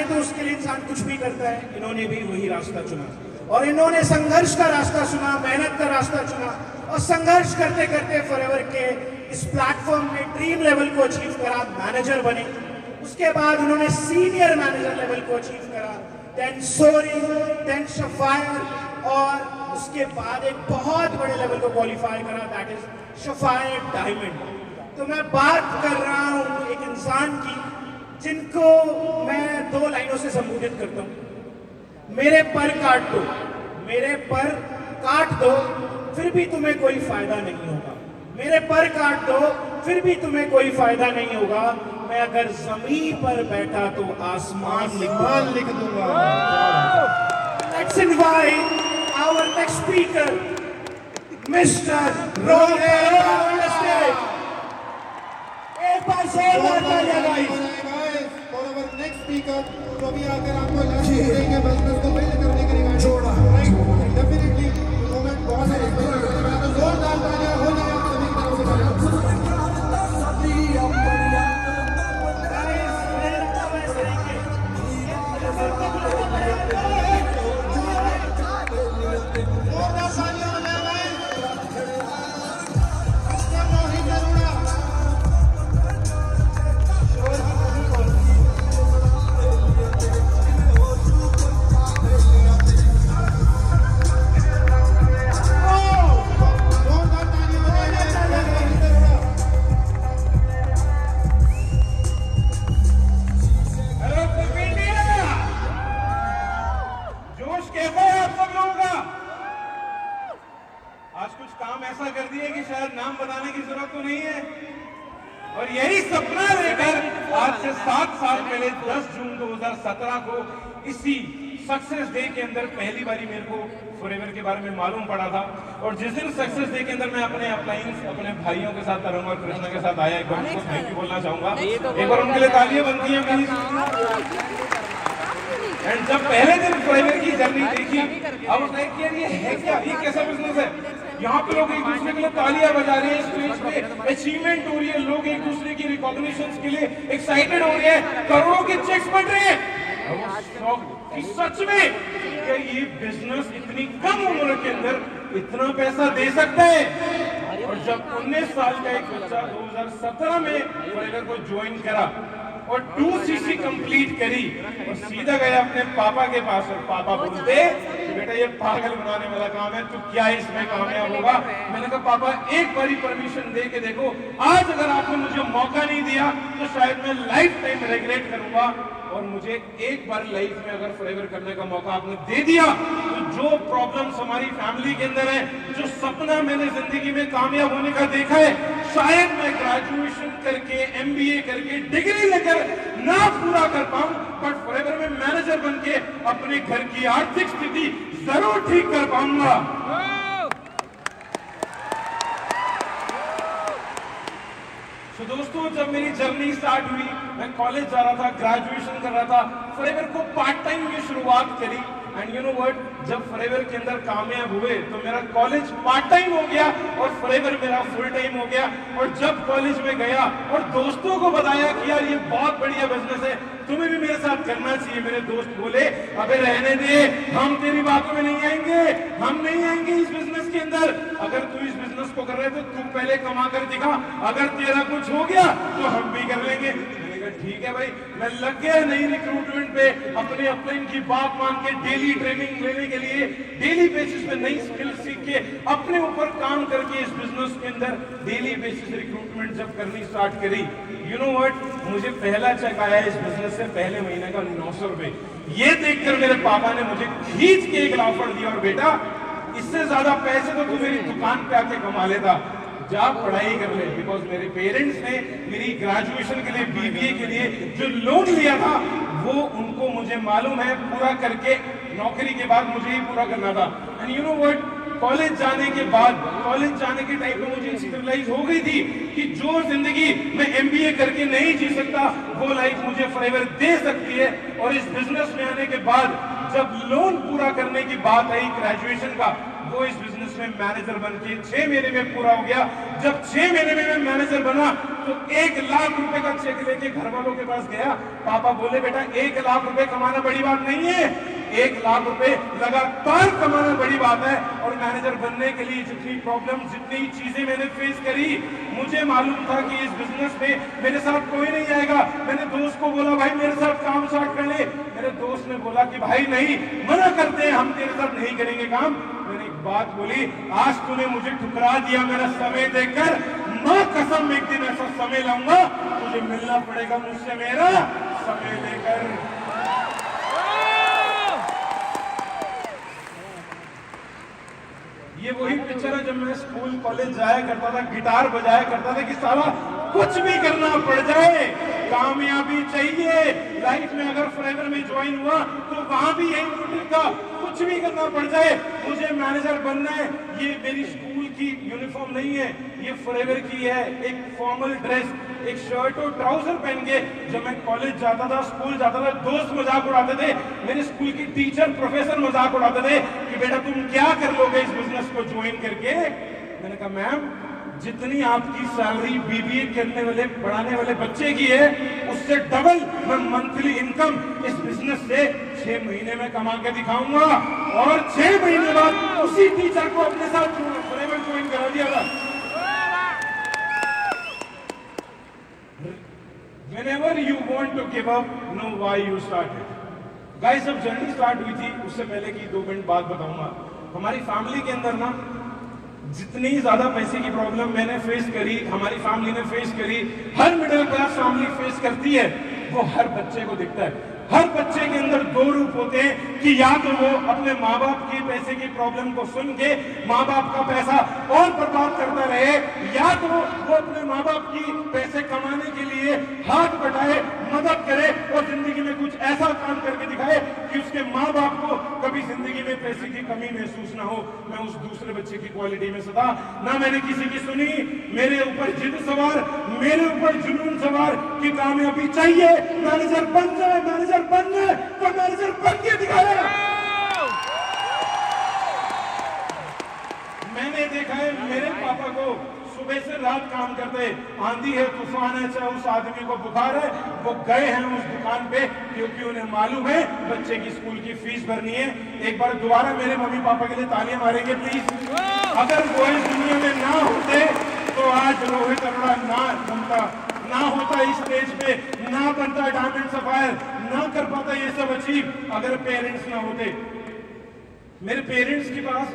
चाहिए तो उसके लिए इंसान कुछ भी करता है। इन्होंने भी वही रास्ता चुना और इन्होंने संघर्ष का रास्ता चुना, मेहनत का रास्ता चुना और संघर्ष करते करते फॉरएवर के इस प्लेटफॉर्म में ड्रीम लेवल को अचीव करा, मैनेजर बने। उसके बाद उन्होंने सीनियर मैनेजर लेवल को अचीव करा, देन सोरिंग, देन सफायर और उसके बाद एक बहुत बड़े लेवल को क्वालिफाई करा, दैट इज सफायर डायमंड। तो मैं बात कर रहा हूं एक इंसान की जिनको मैं 2 लाइनों से संबोधित करता हूं। मेरे पर काट दो, मेरे पर काट दो, फिर भी तुम्हें कोई फायदा नहीं होगा। मेरे पर काट दो, फिर भी तुम्हें कोई फायदा नहीं होगा। मैं अगर जमीन पर बैठा तो आसमान लिख दूंगा। Let's invite our next speaker, Mr. Rohit on the stage. एक बार जोरदार तालियां guys for our next speaker, जो भी आकर आपको लंच देंगे बिजनेस को बिल्ड करने के लिए जोड़ा डेफिनेटली मोमेंट बहुत है। तो जोरदार तालियां हो जाए आप सभी की तरफ से। और यही सपना लेकर आज से 7 साल पहले 10 जून 2017 को इसी सक्सेस डे के अंदर पहली बारी मेरे को फॉरएवर के बारे में मालूम पड़ा था। और जिस दिन सक्सेस डे के अंदर मैं अपने अपलाइंस अपने भाइयों के साथ तरुण और कृष्णा के साथ आया, एक बार उनको थैंक यू बोलना चाहूंगा। एक बार उनके लिए तालियां बनती हैं प्लीज। एंड जब पहले दिन फॉरएवर की जर्नी देखी, अब उसने किया ये है क्या, ये कैसा बिजनेस है। यहाँ पे लोग एक दूसरे के लिए तालियां बजा रहे हैं, स्टेज पे अचीवमेंट हो रही है, लोग एक दूसरे की रिकॉग्निशन के लिए एक्साइटेड हो रहे हैं, करोड़ों के चेक्स बन रहे हैं। कि सच में क्या ये बिजनेस इतनी कम उम्र के अंदर इतना पैसा दे सकता है। और जब 19 साल का एक बच्चा 2017 में फॉरएवर को ज्वाइन करा और 2cc कंप्लीट करी और सीधा गया अपने पापा के पास और पापा बोलते बेटा ये पागल बनाने वाला काम है, तू क्या इसमें कामयाब होगा। मैंने कहा पापा एक बारी परमिशन दे के देखो, आज अगर आपने मुझे मौका नहीं दिया तो शायद मैं लाइफ टाइम रिग्रेट करूंगा। और मुझे एक बार लाइफ में अगर फॉरएवर करने का मौका आपने दे दिया तो जो प्रॉब्लम्स हमारी फैमिली के अंदर है, जो सपना मैंने जिंदगी में कामयाब होने का देखा है, शायद मैं ग्रेजुएशन करके MBA करके डिग्री लेकर ना पूरा कर पाऊं, बट फॉरएवर में मैनेजर बन के अपने घर की आर्थिक स्थिति जरूर ठीक कर पाऊंगा। तो दोस्तों जब मेरी जर्नी स्टार्ट हुई, मैं कॉलेज जा रहा था, ग्रेजुएशन कर रहा था, फॉरएवर को पार्ट टाइम में शुरुआत करी। एंड यू नो व्हाट, जब फॉरएवर के अंदर कामयाब हुए तो मेरा कॉलेज पार्ट टाइम हो गया और फॉरएवर मेरा फुल टाइम हो गया। और जब कॉलेज में गया और दोस्तों को बताया कि यार ये बहुत बढ़िया बिजनेस है, तुम्हें भी मेरे साथ करना चाहिए, मेरे दोस्त बोले अबे रहने दे, हम तेरी बातों में नहीं आएंगे, हम नहीं आएंगे इस बिजनेस के अंदर। अगर तू इस बिजनेस को कर रहे तो तू पहले कमा कर दिखा, अगर तेरा कुछ हो गया तो हम भी कर लेंगे। ठीक है भाई, मैं लग गया नई रिक्रूटमेंट पे, अपने अपलाइन की बात मान के डेली ट्रेनिंग लेने के लिए, डेली बेसिस पे नई स्किल सीख के अपने ऊपर काम करके इस बिजनेस के अंदर डेली बेसिस रिक्रूटमेंट जब करनी स्टार्ट करी, यू नो व्हाट, मुझे पहला चेक आया इस बिजनेस से पहले महीने का 900 रुपए। ये देखकर मेरे पापा ने मुझे खींच के एक ऑफर दिया और बेटा इससे ज्यादा पैसे तो तू मेरी दुकान पे आके कमा लेता, जा पढ़ाई कर ले। बिकॉज मेरे पेरेंट्स ने मेरी ग्रेजुएशन के लिए BBA के लिए जो लोन लिया था वो उनको मुझे मालूम है पूरा करके नौकरी के बाद मुझे ही पूरा करना था। And you know what, college जाने के बाद, कॉलेज जाने के टाइम पे मुझे रियलाइज हो गई थी कि जो जिंदगी मैं MBA करके नहीं जी सकता वो लाइफ मुझे फॉरएवर दे सकती है। और इस बिजनेस में आने के बाद जब लोन पूरा करने की बात आई ग्रेजुएशन का, वो इस बिजनेस में मैनेजर बन के 6 महीने में पूरा हो गया। जब 6 महीने में मैं मैनेजर बना तो 1 लाख रुपए का चेक लेके घर वालों के पास गया। पापा बोले बेटा 1 लाख रुपए कमाना बड़ी बात नहीं है, 1 लाख रुपए लगातार कमाना बड़ी बात है। और मैनेजर बनने के लिए जितनी प्रॉब्लम, जितनी चीजें मैंने फेस करी, मुझे मालूम था कि इस बिजनेस में मेरे साथ कोई नहीं आएगा। मैंने दोस्त को बोला भाई मेरे साथ काम स्टार्ट कर ले। मेरे दोस्त ने बोला कि भाई नहीं, मना करते हैं, हम तेरे साथ नहीं करेंगे काम। मैंने एक बात बोली, आज तूने मुझे ठुकरा दिया मेरा समय देकर, मां कसम एक दिन ऐसा समय लाऊंगा तुझे मिलना पड़ेगा मुझसे मेरा समय लेकर। ये वही पिक्चर है जब मैं स्कूल कॉलेज जाया करता था, गिटार बजाया करता था कि साला कुछ भी करना पड़ जाए, कामयाबी चाहिए लाइफ में। अगर फॉरएवर में ज्वाइन हुआ तो वहां भी यही मोटिव था, कुछ भी करना पड़ जाए, मुझे मैनेजर बनना है। ये मेरी स्कूल की यूनिफॉर्म नहीं है, ये फॉरएवर की है, एक फॉर्मल ड्रेस, एक शर्ट और ट्राउजर पहन के जब मैं कॉलेज जाता था, स्कूल जाता था, दोस्त मजाक उड़ाते थे, मेरे स्कूल की टीचर, प्रोफेसर मजाक उड़ाते थे कि बेटा तुम क्या कर लोगे इस बिजनेस को ज्वाइन करके। मैंने कहा मैम जितनी आपकी सैलरी बीबीए करने वाले, पढ़ाने वाले बच्चे की है, उससे डबल मैं मंथली इनकम इस बिजनेस से 6 महीने में कमा के दिखाऊंगा। और 6 महीने बाद उसी टीचर को अपने साथ फॉरएवर ज्वाइन करा दिया था। Whenever you want to give up, know why you started. Guys, जब जर्नी स्टार्ट हुई थी, उससे पहले की 2 मिनट बात बताऊंगा। हमारी फैमिली के अंदर ना जितनी ज्यादा पैसे की प्रॉब्लम मैंने फेस करी, हमारी फैमिली ने फेस करी, हर मिडिल क्लास फैमिली फेस करती है, वो हर बच्चे को दिखता है। हर बच्चे के अंदर 2 रूप होते हैं कि या तो वो अपने माँ बाप की पैसे की प्रॉब्लम को सुन के माँ बाप का पैसा और बर्बाद करता रहे, या तो वो अपने माँ बाप की पैसे कमाने के लिए हाथ बटाए, मदद करे और जिंदगी में कुछ ऐसा काम करके दिखाए कि उसके माँ बाप को कभी जिंदगी में पैसे की कमी महसूस ना हो। मैं उस दूसरे बच्चे की क्वालिटी में सदा ना मैंने किसी की सुनी, मेरे ऊपर जिद सवार, मेरे ऊपर जुनून सवार कि कामयाबी चाहिए, मैनेजर बन जाए, मैनेजर बन जाए, तो मैनेजर बन के दिखाया। मैंने देखा है मेरे पापा को सुबह से रात काम करते, आंधी है, तूफान है, चाहे उस आदमी को बुखार है, वो गए हैं उस दुकान पे क्योंकि उन्हें मालूम है बच्चे की स्कूल की फीस भरनी है। एक बार दोबारा मेरे मम्मी पापा के लिए तालियां मारेंगे प्लीज। अगर वो इस दुनिया में ना होते तो आज रोहित अरोड़ा ना बनता, ना होता इस स्टेज पे, ना बनता डायमंड सफायर, ना कर पाता ये सब अचीव अगर पेरेंट्स ना होते। मेरे पेरेंट्स के पास,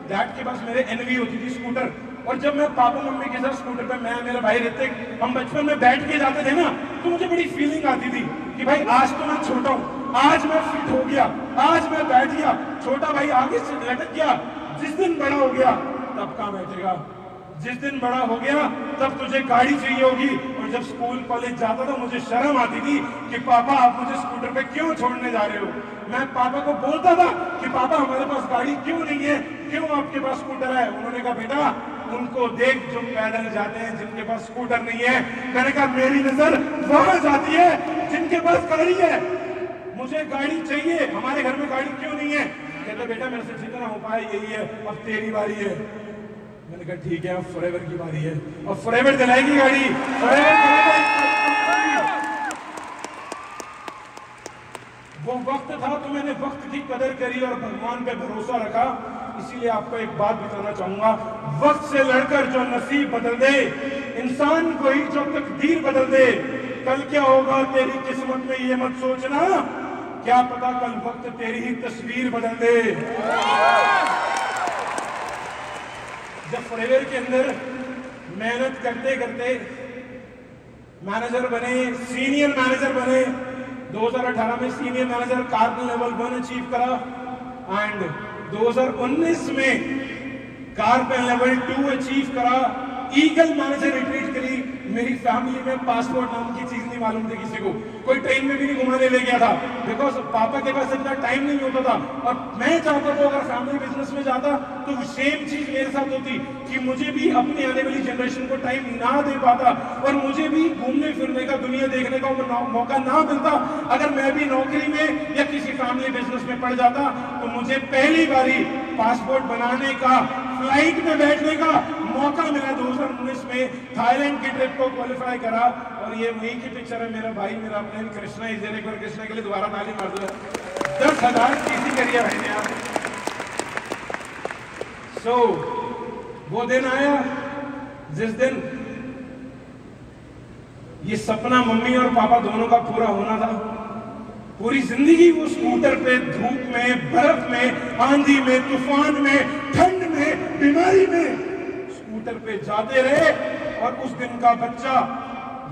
डैड के पास मेरे एनवी होती थी स्कूटर, और जब मैं पापा मम्मी के साथ स्कूटर पे, मैं मेरा भाई ऋतिक, हम बचपन में बैठ के जाते थे ना, तो मुझे बड़ी फीलिंग आती थी कि भाई आज तो मैं छोटा हूँ, आज मैं फिट हो गया, आज मैं बैठ गया, छोटा भाई आगे से लटक गया, जिस दिन बड़ा हो गया तब कहाँ बैठेगा, जिस दिन बड़ा हो गया तब तुझे गाड़ी चाहिए होगी। और जब स्कूल कॉलेज जाता था मुझे शर्म आती थी कि पापा आप मुझे स्कूटर पे क्यों छोड़ने जा रहे हो। मैं पापा को बोलता था कि पापा हमारे पास गाड़ी क्यों नहीं है, क्यों आपके पास स्कूटर है। उन्होंने कहा बेटा उनको देख जो पैदल जाते हैं, जिनके पास स्कूटर नहीं है। मैंने कहा मेरी नजर वहां जाती है जिनके पास गाड़ी है, मुझे गाड़ी चाहिए, हमारे घर में गाड़ी क्यों नहीं है। कहते बेटा मेरे से जितना हो पाए यही है, अब तेरी बारी है। मैंने कहा ठीक है अब फॉरएवर की बारी है, अब फॉरएवर दिलाएगी गाड़ी, वो वक्त था तो मैंने वक्त की कदर करी और भगवान पे भरोसा रखा। इसीलिए आपको एक बात बताना चाहूंगा, वक्त से लड़कर जो नसीब बदल दे, इंसान को ही जो तकदीर बदल दे। कल क्या होगा तेरी किस्मत में ये मत सोचना, क्या पता कल वक्त तेरी ही तस्वीर बदल दे। जब फॉरएवर के अंदर मेहनत करते करते मैनेजर बने, सीनियर मैनेजर बने, 2018 में senior manager carbon level 1 achieve करा, एंड 2019 में कार्बन लेवल 2 अचीव करा, ईगल मैनेजर रिट्रीट करी। मेरी फैमिली में पासपोर्ट नाम की चीज नहीं मालूम थी किसी को, कोई ट्रेन में भी नहीं घुमाने ले गया था, बिकॉज पापा के पास इतना टाइम नहीं होता था। और मैं चाहता था अगर फैमिली बिजनेस में जाता तो सेम चीज मेरे साथ होती कि मुझे भी अपनी आने वाली जनरेशन को टाइम ना दे पाता और मुझे भी घूमने फिरने का, दुनिया देखने का मौका ना मिलता अगर मैं भी नौकरी में या किसी फैमिली फैमिली बिजनेस में पड़ जाता तो मुझे पहली बारी पासपोर्ट बनाने का, फ्लाइट में बैठने का मौका मिला 2019 में। थाईलैंड की ट्रिप को क्वालिफाई करा और ये वही की पिक्चर है। मेरा भाई, मेरा अपने कृष्णा इज एक बार कृष्णा के लिए दोबारा ताली मार दो। 10,000 चीजें करिए भाई ने आप। सो वो दिन आया जिस दिन ये सपना मम्मी और पापा दोनों का पूरा होना था। पूरी जिंदगी वो स्कूटर पे धूप में, बर्फ में, आंधी में, तूफान में, ठंड में, बीमारी में स्कूटर पे जाते रहे। और उस दिन का बच्चा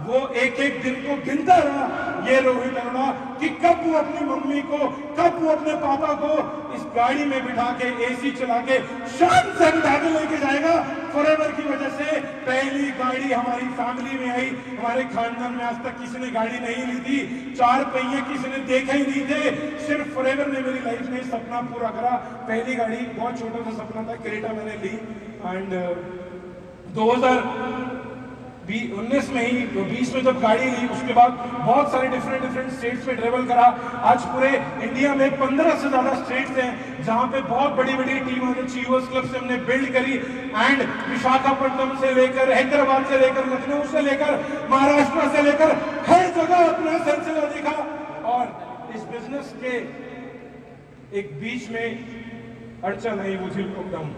वो एक एक दिन को गिनता रहा, ये रोहित अरोड़ा, कि कब वो अपनी मम्मी को, कब वो अपने पापा को इस गाड़ी में बिठा के, एसी चला के शान से अंदाजा लेके जाएगा। फॉरएवर की वजह से पहली गाड़ी हमारी फैमिली में आई। हमारे खानदान में आज तक किसी ने गाड़ी नहीं ली थी, 4 पहिए किसी ने देखे ही नहीं थे। सिर्फ फॉरएवर ने मेरी लाइफ में सपना पूरा करा। पहली गाड़ी बहुत छोटा सा सपना था, क्रेटा मैंने ली। एंड 2019 में ही, 20 में जब गाड़ी ली, उसके बाद बहुत सारे डिफरेंट स्टेट्स में ट्रेवल करा। आज पूरे इंडिया में 15 से ज्यादा स्टेट्स हैं जहां पे बहुत बड़ी बड़ी टीम चीवर्स क्लब से हमने बिल्ड करी। एंड विशाखापट्टनम से लेकर, हैदराबाद से लेकर, लखनऊ से लेकर, महाराष्ट्र से लेकर हर जगह अपना सिलसिला दिखा। और इस बिजनेस के एक बीच में अड़चन आई, वो थी लॉकडाउन।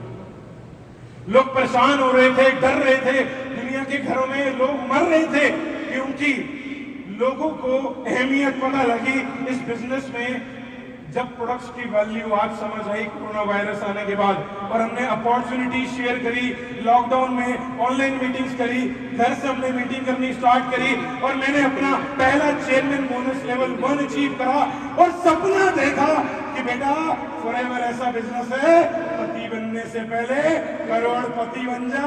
लोग परेशान हो रहे थे, डर रहे थे, दुनिया के घरों में लोग मर रहे थे क्योंकि लोगों को अहमियत पता लगी इस बिजनेस में। जब प्रोडक्ट्स की वैल्यू आज समझ आई कोरोना वायरस आने के बाद, और हमने अपॉर्चुनिटी शेयर करी। लॉकडाउन में ऑनलाइन मीटिंग्स करी, घर से हमने मीटिंग करनी स्टार्ट करी, और मैंने अपना पहला चेयरमैन बोनस लेवल 1 अचीव करा। और सपना देखा कि बेटा फॉरएवर ऐसा बिजनेस है, पति बनने से पहले करोड़पति बन जा।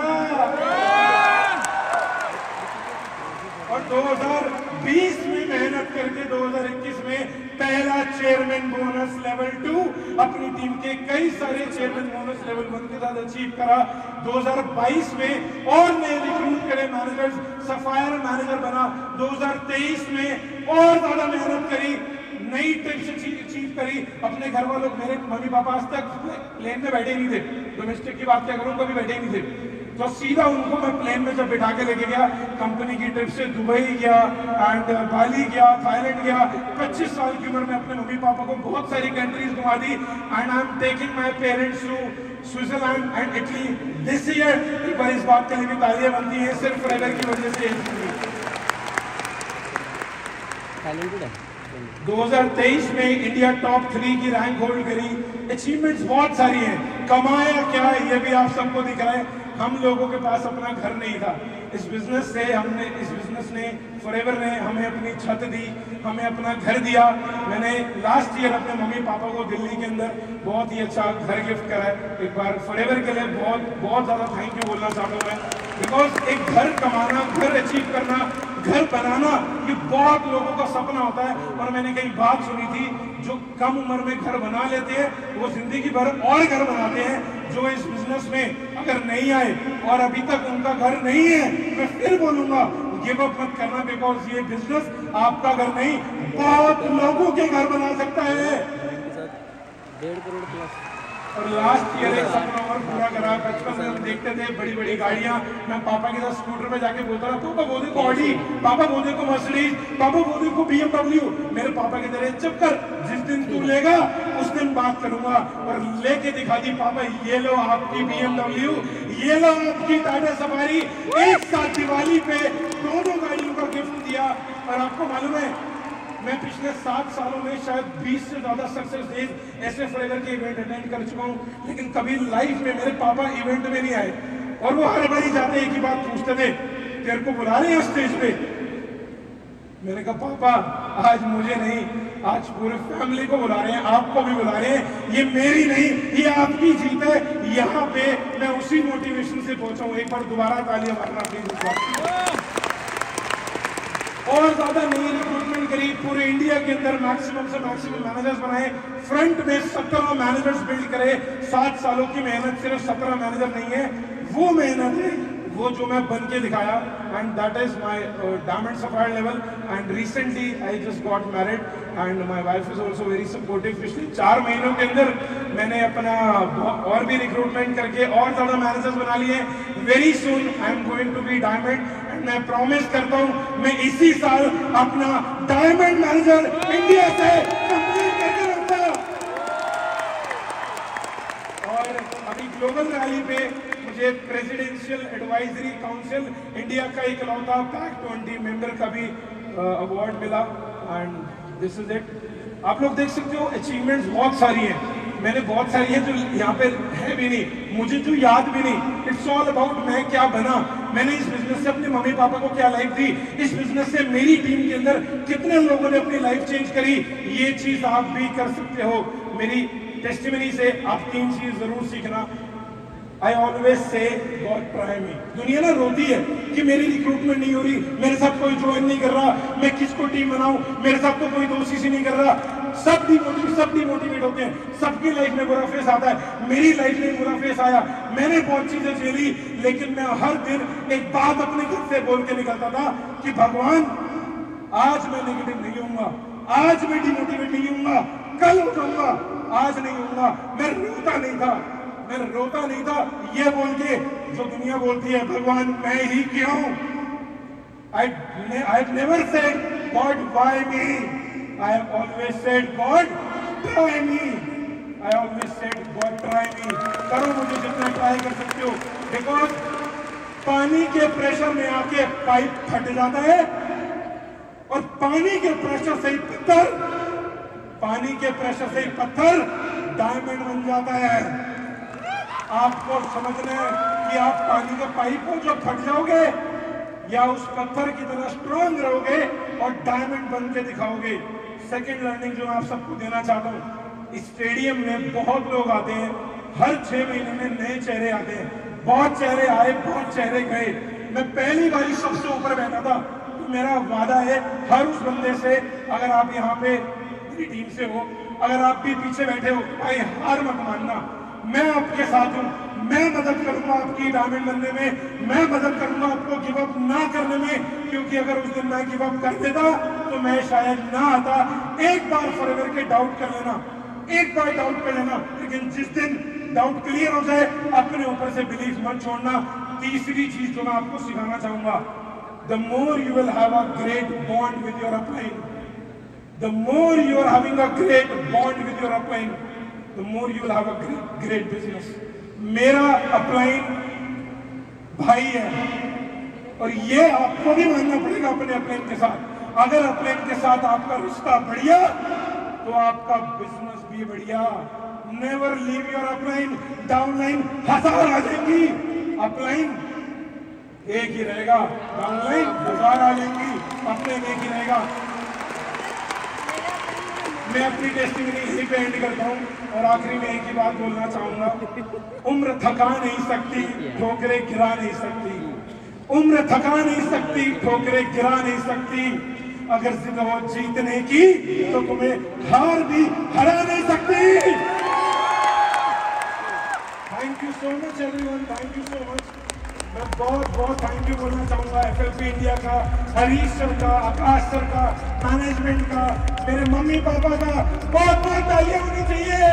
और 2020 में मेहनत करके 2021 में पहला चेयरमैन बोनस लेवल 2 अपनी टीम के कई सारे चेयरमैन बोनस लेवल 1 के साथ अचीव करा। 2022 में और नए रिक्रूट करे मैनेजर्स, सफायर मैनेजर बना। 2023 में और ज्यादा मेहनत करी, नई ट्रिप्स अचीव करी। अपने घर वालों, मेरे मम्मी पापा आज तक प्लेन में बैठे नहीं थे, डोमेस्टिक की बात क्या करूं, कभी बैठे नहीं थे। तो सीधा उनको मैं प्लेन में जब बिठा के लेके गया, कंपनी की ट्रिप से दुबई गया, एंड बाली गया, थाईलैंड गया। 25 साल की उम्र में अपने मम्मी पापा को बहुत सारी कंट्रीज घुमा दी। And I am taking my parents to Switzerland and Italy this year. एक बार इस बात के लिए भी तालियां बनती हैं, सिर्फ फॉरएवर की वजह से। 2023 में इंडिया टॉप 3 की रैंक होल्ड करी। अचीवमेंट्स बहुत सारी हैं। कमाया क्या है ये भी आप सबको दिख रहा है। हम लोगों के पास अपना घर नहीं था। इस बिजनेस ने, फॉरएवर ने हमें अपनी छत दी, हमें अपना घर दिया। मैंने लास्ट ईयर अपने मम्मी पापा को दिल्ली के अंदर बहुत ही अच्छा घर गिफ्ट करा है। एक बार फॉरएवर के लिए बहुत ज्यादा थैंक यू बोलना चाहता हूँ मैं, बिकॉज एक घर कमाना, घर अचीव करना, घर बनाना, ये बहुत लोगों का सपना होता है। और मैंने कहीं बात सुनी थी, जो कम उम्र में घर बना लेते हैं वो जिंदगी भर और घर बनाते हैं। जो इस बिजनेस में अगर नहीं आए और अभी तक उनका घर नहीं है, मैं फिर बोलूंगा गिव अप मत करना, बिकॉज ये बिजनेस आपका घर नहीं, बहुत लोगों के घर बना सकता है। 1.5 करोड़ प्लस। और लास्ट ईयर एक सपना और पूरा करा। बचपन में हम देखते थे बड़ी बड़ी गाड़ियां, मैं पापा के साथ स्कूटर पे जाके बोलता था, पापा वो देखो ऑडी, पापा वो देखो मर्सिडीज, पापा वो देखो BMW। मेरे पापा के तरह चुप कर, जिस दिन तू लेगा उस दिन बात करूंगा। और लेके दिखा दी, पापा ये लो आपकी BMW, ये लो आपकी टाटा सफारी। एक साथ दिवाली पे दोनों गाड़ियों का गिफ्ट दिया। और आपको मालूम है, मैं पिछले 7 सालों में शायद 20 से ज्यादा सक्सेस डेज ऐसे फॉरएवर के इवेंट अटेंड कर चुका हूं, लेकिन कभी लाइफ में मेरे पापा इवेंट में नहीं आए। और वो हर बारी जाते एक ही बात पूछते थे, तेरे को बुला रहे हैं स्टेज पे? मैंने कहा पापा आज मुझे नहीं, आज पूरे फैमिली को बुला रहे हैं, आपको भी बुला रहे हैं। ये मेरी नहीं, ये आपकी जीत है। यहाँ पे मैं उसी मोटिवेशन से पहुंचा हूं। एक बार दोबारा तालियां मारना प्लीज। और ज्यादा नई रिक्रूटमेंट करी, पूरे इंडिया के अंदर मैक्सिमम से मैक्सिमम मैनेजर्स बनाए। फ्रंट में 17 मैनेजर्स बिल्ड करे। 7 सालों की मेहनत, सिर्फ 17 मैनेजर नहीं है, वो मेहनत है, वो जो मैं बन के दिखाया, and that is my diamond sapphire level. And recently I just got married and my wife is also very supportive. पिछले 4 महीनों के अंदर मैंने अपना और भी रिक्रूटमेंट करके और ज्यादा मैनेजर्स बना लिए। Very soon I am going to be diamond, and मैं प्रॉमिस करता हूं मैं इसी साल अपना डायमंड मैनेजर इंडिया से कंप्लीट करके रहूंगा। और अभी ग्लोबल रैली पे मुझे प्रेसिडेंशियल एडवाइजरी काउंसिल इंडिया का इकलौता पैक 20 मेंबर का भी अवार्ड मिला, एंड दिस इज इट। आप लोग देख सकते हो अचीवमेंट्स बहुत सारी हैं, मैंने बहुत सारी है जो यहाँ पे है भी नहीं, मुझे जो याद भी नहीं। इट्स ऑल अबाउट मैं क्या बना, मैंने इस बिजनेस से अपने मम्मी पापा को क्या लाइफ दी, इस बिजनेस से मेरी टीम के अंदर कितने लोगों ने अपनी लाइफ चेंज करी। ये चीज आप भी कर सकते हो। मेरी टेस्टिमनी से आप 3 चीज जरूर सीखना। I always say God try me. दुनिया ना रोती है कि मेरी रिक्रूटमेंट नहीं हो रही, मेरे साथ कोई ज्वाइन नहीं कर रहा, मैं किसको टीम बनाऊं, मेरे साथ तो कोई दोस्त ही नहीं कर रहा। सब डिमोटिवेट होते हैं, सबकी लाइफ में बुरा फेस आता है। मेरी लाइफ में बुरा फेस आया, मैंने बहुत चीजें झेली, लेकिन मैं हर दिन एक बात अपने घर से बोल के निकलता था कि भगवान आज मैं नेगेटिव नहीं होऊंगा, आज मैं डिमोटिवेट नहीं होऊंगा, कल हो जाऊंगा, आज नहीं होऊंगा। मैं रोता नहीं था ये बोल के जो दुनिया बोलती है भगवान मैं ही क्यों। I never said God why me, I have always said God try me, I always said God try me। करो मुझे जितना ट्राई कर सकते हो, बिकॉज पानी के प्रेशर में आके पाइप फट जाता है, और पानी के प्रेशर से ही पत्थर डायमंड बन जाता है। आपको समझना है कि आप पानी के पाइप हो जो फट जाओगे, या उस पत्थर की तरह स्ट्रॉन्ग रहोगे और डायमंड बन के दिखाओगे। सेकंड लर्निंग जो मैं आप सबको देना चाहता हूँ, इस स्टेडियम में बहुत लोग आते हैं, हर 6 महीने में नए चेहरे आते हैं। बहुत चेहरे आए, बहुत चेहरे गए। मैं पहली बार सबसे ऊपर बैठा था, तो मेरा वादा है हर उस बंदे से, अगर आप यहाँ पे मेरी टीम से हो, अगर आप भी पीछे बैठे हो, भाई हार मत मानना, मैं आपके साथ हूं, मैं मदद करूंगा आपकी डायमंड बनने में, मैं मदद करूंगा आपको गिव अप ना करने में, क्योंकि अगर उस दिन मैं गिव अप कर देता तो मैं शायद ना आता। एक बार फॉरएवर के डाउट कर लेना, एक बार डाउट कर लेना, लेकिन जिस दिन डाउट क्लियर हो जाए अपने ऊपर से बिलीफ मत छोड़ना। तीसरी चीज जो मैं आपको सिखाना चाहूंगा, the more you will have a great bond with your upline, the more you are having a great bond with your upline, the more you will have a great business। मेरा अपलाइन भाई है, और ये आपको भी मानना पड़ेगा अपने अपलाइन के साथ। अगर अपलाइन के साथ आपका रिश्ता बढ़िया तो आपका बिजनेस भी बढ़िया। Never leave your upline, downline 1000 आ जाएंगी, अपलाइन एक ही रहेगा, डाउनलाइन 1000 आ जाएंगी, अपलाइन एक ही रहेगा। मैं अपनी टेस्टिमनी यहीं पे एंड करता हूँ, और आखिरी में एक ही बात बोलना चाहूंगा, उम्र थका नहीं सकती, ठोकरें गिरा नहीं सकती। उम्र थका नहीं सकती, ठोकरें गिरा नहीं सकती। अगर जिद हो जीतने की तो तुम्हें हार भी हरा नहीं सकती। Thank you so much everyone, thank you so much. मैं बहुत थैंक यू बोलना चाहूंगा FLP इंडिया का, हरीश सर का, आकाश सर का, मैनेजमेंट का, मेरे मम्मी पापा का। बहुत तालियां होनी चाहिए।